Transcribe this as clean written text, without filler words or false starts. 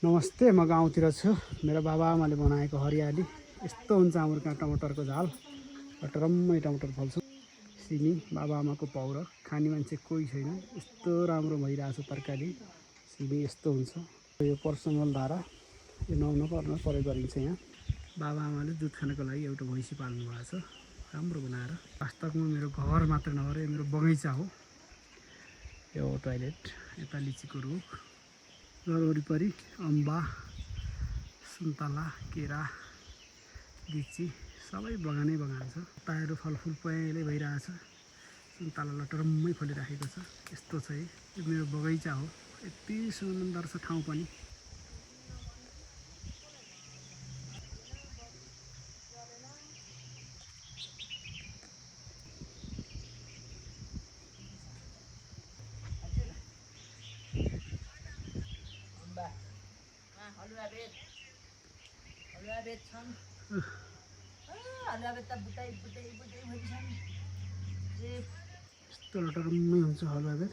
नमस्ते, म गाउँतिर छु। मेरो बाबाआमाले बनाएको हरियाली यस्तो हुन्छ हाम्रो कहाँ टमाटरको झाल टरम्मै टमाटर फल्छ। सिमी बाबाआमाको पाउरो खाने मान्छे कोही छैन, यस्तो राम्रो भइरहेछ तरकारी। सिमी यस्तो हुन्छ। यो पर्सनल धारा यो नहुनुपर्न प्रयोग गरिन्छ। यहाँ बाबाआमाले दुध खानको लागि एउटा भैँसी पाल्नु भएको छ, राम्रो बनाएर। वास्तवमा मेरो घर मात्र नभएर यो मेरो बगैँचा हो। यो टोयलेट, यता लिचीको रुख, घर वरिपरि अम्बा, सुन्तला, केरा, लिची सबै बगानै बगान छ। ताहरू फलफुल पहेँलै भइरहेछ। सुन्तला लटरम्मै फलिराखेको छ। यस्तो छ यो मेरो बगैँचा हो। यति सुन्दर छ ठाउँ पनि। यस्तो लटरम्मै हुन्छ हलुवा बेत।